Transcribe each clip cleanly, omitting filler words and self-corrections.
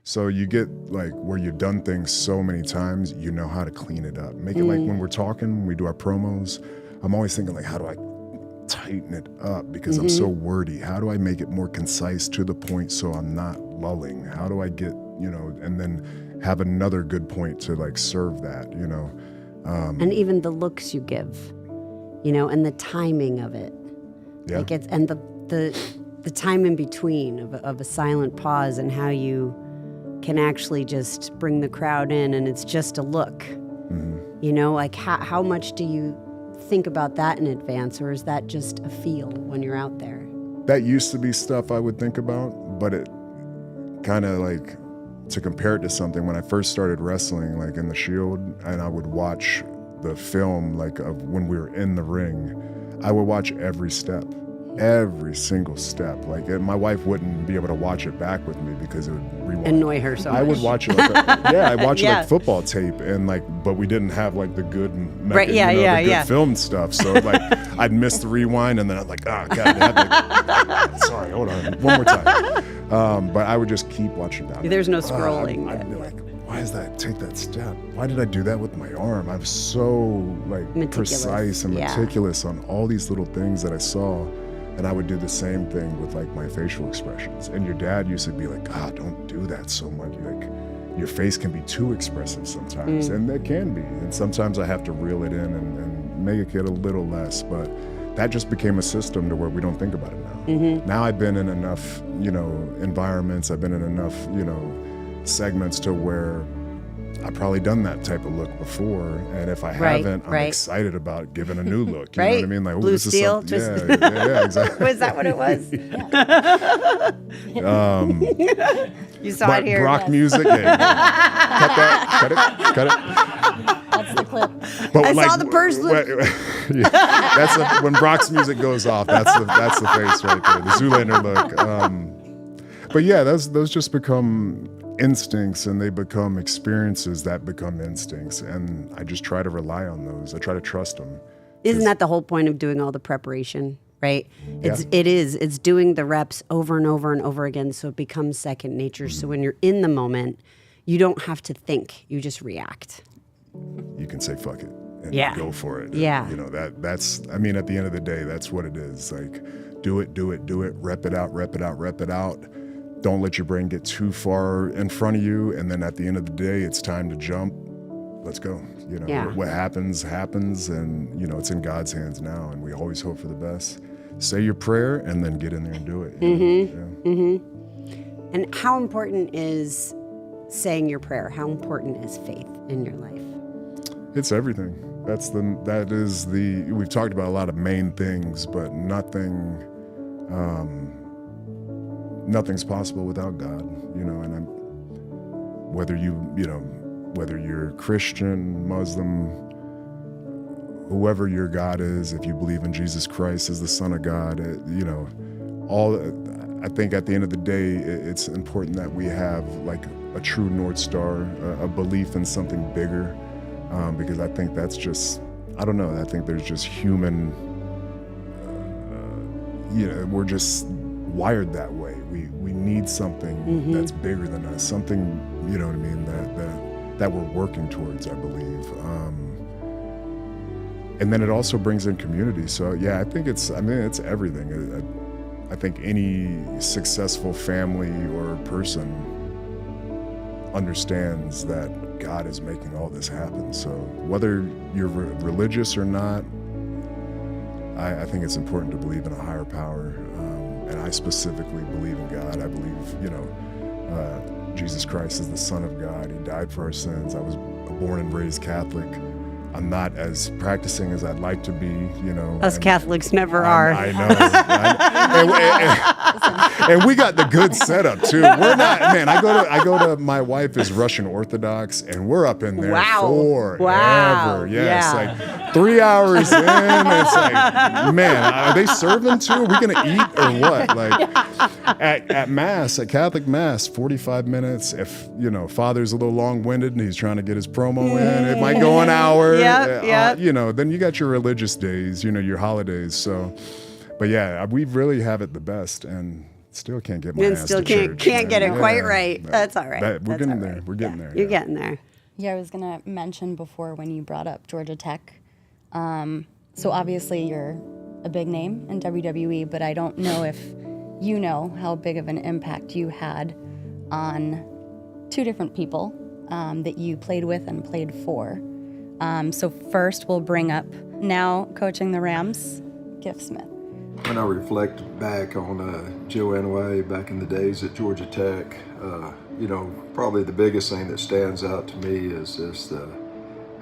So you get like where you've done things so many times, you know how to clean it up. Make it like when we're talking, when we do our promos, I'm always thinking like, how do I tighten it up? Because I'm so wordy. How do I make it more concise to the point so I'm not lulling? How do I get, and then have another good point to like serve that, and even the looks you give, and the timing of it. Yeah. Like and the time in between of a silent pause and how you can actually just bring the crowd in and it's just a look. Like how much do you think about that in advance, or is that just a feel when you're out there? That used to be stuff I would think about, but it kind of like, to compare it to something, when I first started wrestling, like in the Shield, and I would watch the film like of when we were in the ring, I would watch every single step. Like my wife wouldn't be able to watch it back with me because it would rewind. Annoy her so much. I would watch it I'd watch it like football tape, and like, but we didn't have like the good good film stuff. So like I'd miss the rewind, and then I'm like, oh god, sorry, hold on, one more time. But I would just keep watching that. There's no scrolling. I'd be like, why is that? Take that step. Why did I do that with my arm? I was so like precise and meticulous on all these little things that I saw. And I would do the same thing with like my facial expressions. And your dad used to be like, God, don't do that so much. Like your face can be too expressive sometimes, and it can be. And sometimes I have to reel it in and make it a little less. But that just became a system to where we don't think about it now. Now I've been in enough, environments. I've been in enough, segments to where I've probably done that type of look before, and if I haven't, I'm excited about giving a new look. You know what I mean? Like, Blue this Steel. is yeah, exactly. Was that what it was? You saw it here. Brock music. Cut that. Cut it. That's the clip. But I saw the purse loop. That's when Brock's music goes off. That's the face right there. The Zoolander look. But yeah, those just become instincts, and they become experiences that become instincts, and I just try to rely on those. I try to trust them. Isn't that the whole point of doing all the preparation, right? It's doing the reps over and over and over again, so it becomes second nature. So when you're in the moment, you don't have to think, you just react. You can say fuck it and go for it. Yeah. That's I mean, at the end of the day, that's what it is. Like, do it, rep it out. Don't let your brain get too far in front of you, and then at the end of the day, it's time to jump. Let's go. What happens, and it's in God's hands now, and we always hope for the best. Say your prayer, and then get in there and do it. And how important is saying your prayer? How important is faith in your life? It's everything. We've talked about a lot of main things, but nothing's possible without God, and whether you're Christian, Muslim, whoever your God is, if you believe in Jesus Christ as the Son of God, I think at the end of the day, it's important that we have like a true North Star, a belief in something bigger, because I think that's just, I don't know, I think there's just human, we're just wired that way. We need something that's bigger than us, something, that we're working towards, I believe. And then it also brings in community. So yeah, I think it's everything. I think any successful family or person understands that God is making all this happen. So whether you're religious or not, I think it's important to believe in a higher power. And I specifically believe in God. I believe, Jesus Christ is the Son of God. He died for our sins. I was born and raised Catholic. I'm not as practicing as I'd like to be, Us Catholics never are. I know. And we got the good setup too. We're not, man. I go to. My wife is Russian Orthodox, and we're up in there forever. Wow. Yeah, it's like 3 hours in. It's like, man, are they serving too? Are we gonna eat or what? Like at Mass, at Catholic Mass, 45 minutes. If Father's a little long-winded and he's trying to get his promo in, it might go an hour. Then you got your religious days, your holidays. So, but yeah, we really have it the best, and Still can't get my And ass still to can't church. get it Yeah, quite right. but That's all right. We're getting there. We're getting there. You're getting there. Yeah, I was going to mention before when you brought up Georgia Tech. So obviously you're a big name in WWE, but I don't know if you know how big of an impact you had on two different people that you played with and played for. So first we'll bring up now coaching the Rams, Giff Smith. When I reflect back on Joe Anaway back in the days at Georgia Tech, probably the biggest thing that stands out to me is just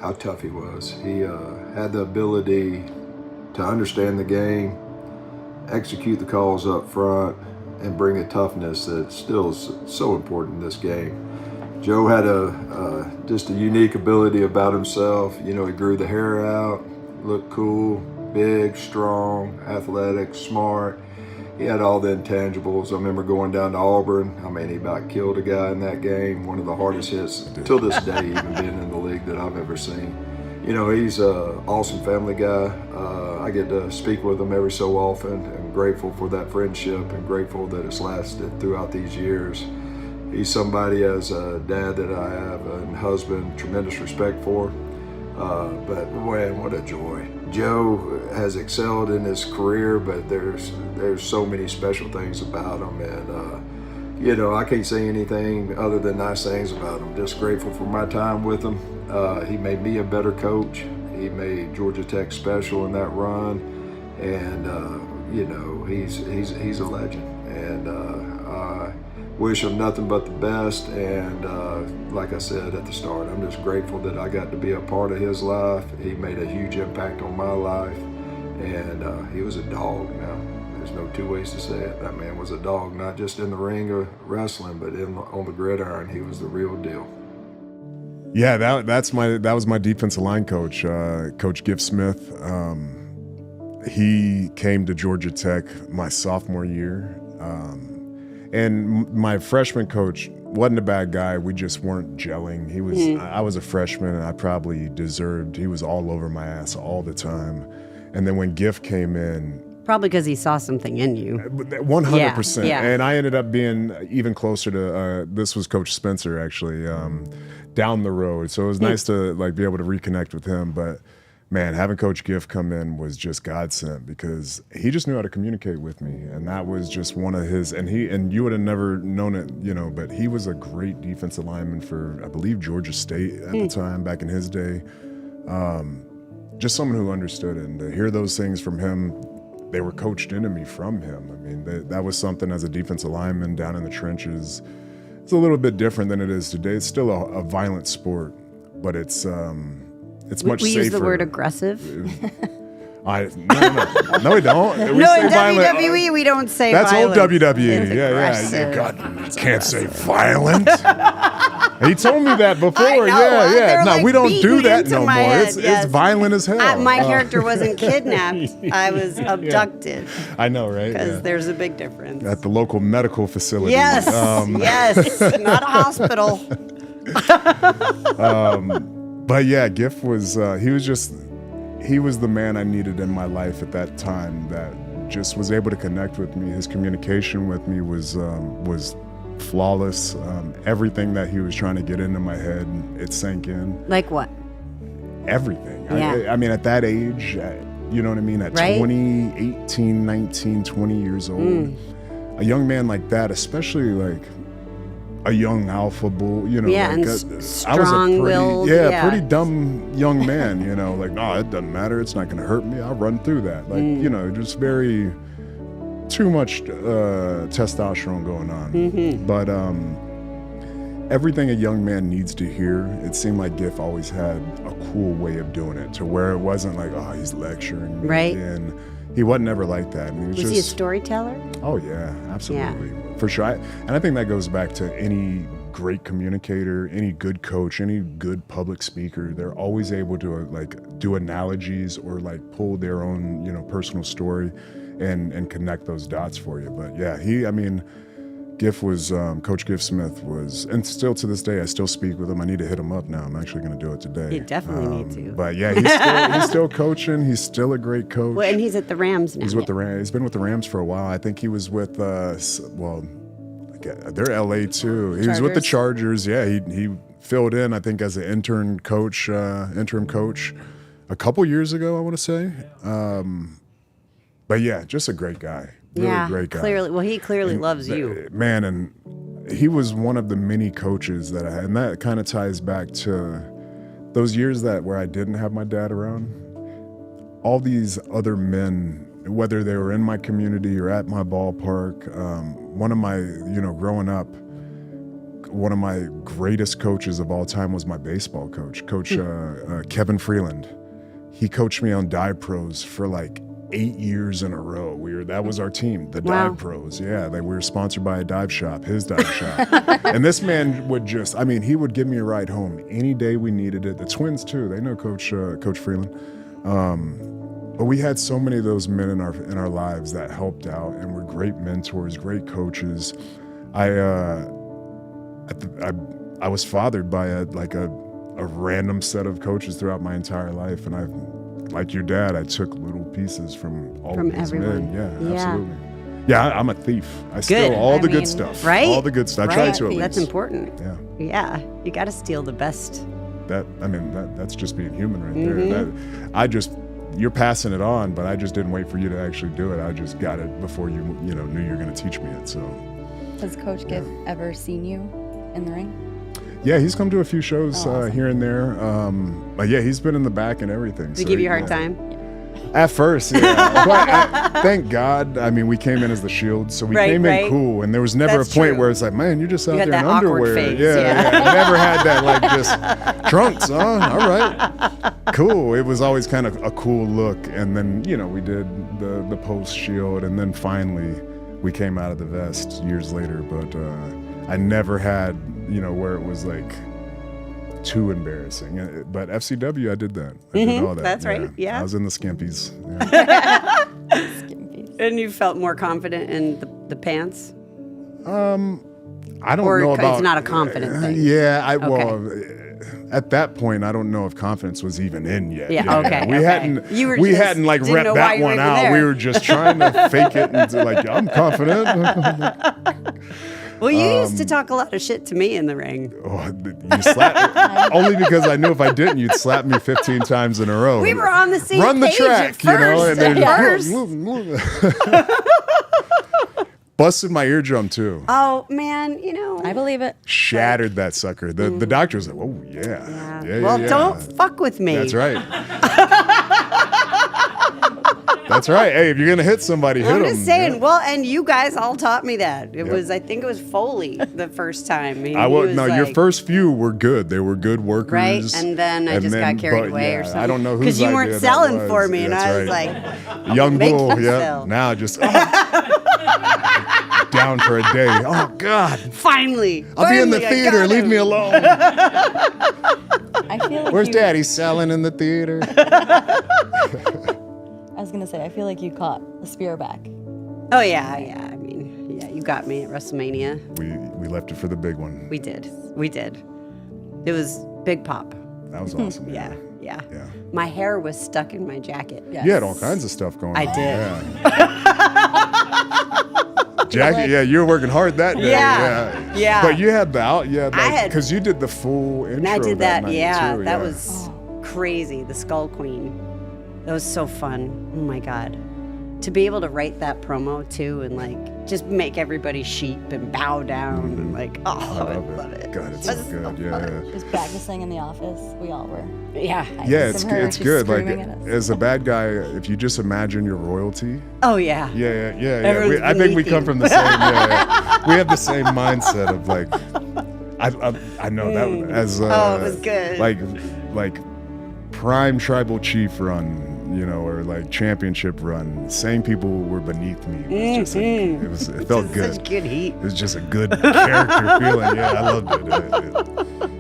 how tough he was. He had the ability to understand the game, execute the calls up front, and bring a toughness that still is so important in this game. Joe had just a unique ability about himself. He grew the hair out, looked cool, big, strong, athletic, smart. He had all the intangibles. I remember going down to Auburn. He about killed a guy in that game. One of the hardest hits till this day, even being in the league, that I've ever seen. He's an awesome family guy. I get to speak with him every so often. I'm grateful for that friendship and grateful that it's lasted throughout these years. He's somebody, as a dad that I have and husband, tremendous respect for. But man, what a joy. Joe has excelled in his career, but there's so many special things about him. And, I can't say anything other than nice things about him. Just grateful for my time with him. He made me a better coach. He made Georgia Tech special in that run. And, he's a legend. And I wish him nothing but the best. And like I said at the start, I'm just grateful that I got to be a part of his life. He made a huge impact on my life. And he was a dog now. There's no two ways to say it. That man was a dog, not just in the ring of wrestling, but on the gridiron. He was the real deal. Yeah, that was my defensive line coach, Coach Giff Smith. He came to Georgia Tech my sophomore year. And my freshman coach wasn't a bad guy. We just weren't gelling. I was a freshman, and I probably deserved. He was all over my ass all the time. And then when Giff came in, probably because he saw something in you. 100%. Yeah. And I ended up being even closer to. This was Coach Spencer actually, down the road. So it was nice to be able to reconnect with him. But man, having Coach Giff come in was just godsend because he just knew how to communicate with me, and that was just one of his. And you would have never known it, but he was a great defensive lineman for, I believe, Georgia State at the time back in his day. Just someone who understood it, and to hear those things from him, they were coached into me from him. That was something as a defensive lineman down in the trenches. It's a little bit different than it is today. It's still a violent sport, but it's much safer. We use the word aggressive. No, we don't. We No, say in violent. WWE, we don't say That's violent. old WWE. It's Yeah. aggressive. God, can't say violent. He told me that before. I know, Yeah. they're No, we don't do beating that into no my more. head, It's yes. violent as hell. My character wasn't kidnapped. I was abducted. I know, right? Because there's a big difference. At the local medical facility. Yes, yes, not a hospital. But yeah, Giff was, he was the man I needed in my life at that time that just was able to connect with me. His communication with me was flawless. Everything that he was trying to get into my head, it sank in. Like what? Everything. Yeah. At that age, you know what I mean? At Right? 20, 18, 19, 20 years old, a young man like that, especially a young alpha bull, Yeah, and I was a pretty, strong-willed, pretty dumb young man, no, it doesn't matter. It's not going to hurt me. I'll run through that. Just very, too much testosterone going on. But everything a young man needs to hear, it seemed like Giff always had a cool way of doing it to where it wasn't he's lecturing me. Right. And he wasn't ever like that. And Was he a storyteller? Oh yeah, absolutely. For sure. And I think that goes back to any great communicator, any good coach, any good public speaker. They're always able to do analogies or pull their own, personal story and connect those dots for you. But yeah, Giff was, Coach Giff Smith was, and still to this day, I still speak with him. I need to hit him up now. I'm actually going to do it today. You definitely need to. But yeah, he's still coaching. He's still a great coach. Well, and he's at the Rams now. He's with the Rams. He's been with the Rams for a while. I think he was with, they're LA too. He was with the Chargers. Yeah, he filled in, I think, as an interim coach a couple years ago, I want to say. But yeah, just a great guy. Really great guy. Clearly. Well, he clearly loves you. Man, and he was one of the many coaches that I had. And that kind of ties back to those years where I didn't have my dad around. All these other men, whether they were in my community or at my ballpark, one of my, growing up, one of my greatest coaches of all time was my baseball coach, Kevin Freeland. He coached me on Dive Pros for like 8 years in a row. That was our team, the Dive Pros. Yeah, we were sponsored by a dive shop, his dive shop. And this man would he would give me a ride home any day we needed it. The twins too, they know Coach Freeland. But we had so many of those men in our lives that helped out and were great mentors, great coaches. I was fathered by a random set of coaches throughout my entire life, and like your dad, I took little pieces from all of these men. Yeah, absolutely. Yeah, I'm a thief. I steal all the good stuff. Right? All the good stuff. I try to at least. That's important. Yeah. Yeah, you got to steal the best. That's just being human right there. You're passing it on, but I just didn't wait for you to actually do it. I just got it before you knew you were going to teach me it. So. Has Coach Giff ever seen you in the ring? Yeah, he's come to a few shows here and there. But yeah, he's been in the back and everything. Did he give you a hard time? At first, yeah. But thank God. I mean, we came in as the Shield, so we came in cool, and there was never a point where it's like, man, you're just out there in underwear. Phase, yeah. Never had that like just trunks, huh? All right, cool. It was always kind of a cool look, and then we did the post Shield, and then finally we came out of the vest years later. But I never had where it was like too embarrassing. But FCW, I did that. I did all that. That's right. Yeah. I was in the skimpies. Yeah. Skimpies. And you felt more confident in the pants? I don't know about. It's not a confident thing. Yeah. Well, at that point, I don't know if confidence was even in yet. Yeah. Okay. We hadn't like repped that one out. There. We were just trying to fake it and like, I'm confident. Well, you used to talk a lot of shit to me in the ring. Oh, you slapped only because I knew if I didn't, you'd slap me 15 times in a row. We were on the same Run the page track, at first, and then busted my eardrum too. Oh man, I believe it. Shattered that sucker. The doctor was like, "Oh yeah. Well, don't fuck with me." That's right. That's right. Hey, if you're gonna hit somebody, hit them. I'm just saying. Yeah. Well, and you guys all taught me that. I think it was Foley the first time. Your first few were good. They were good workers. Right, and then I just got carried away or something. I don't know who's because you weren't selling for me, and I was like, young bull. Yeah. Now just down for a day. Oh God. Finally. I'll be in the theater. Leave me alone. I feel like where's Daddy selling in the theater? I was gonna say, I feel like you caught a spear back. Oh yeah. I mean, you got me at WrestleMania. We left it for the big one. We did. It was big pop. That was awesome. Yeah. My hair was stuck in my jacket. Yes. You had all kinds of stuff going on. I did. Yeah. Jackie, you were working hard that day. Yeah. But you had because you did the full intro. And I did that. Too, that was crazy. The Skull Queen. That was so fun. Oh my God. To be able to write that promo too and like just make everybody sheep and bow down and like, I love it. God, it's so good. Yeah. Just practicing in the office. We all were. Yeah. Yeah, it's good. Like as a bad guy, if you just imagine your royalty. Oh yeah. Yeah. I think we come from the same. We have the same mindset of like. I know that as. It was good. Like prime tribal chief run. Or like championship run, saying people were beneath me. It felt good. Such good heat. It was just a good character feeling. Yeah, I loved it.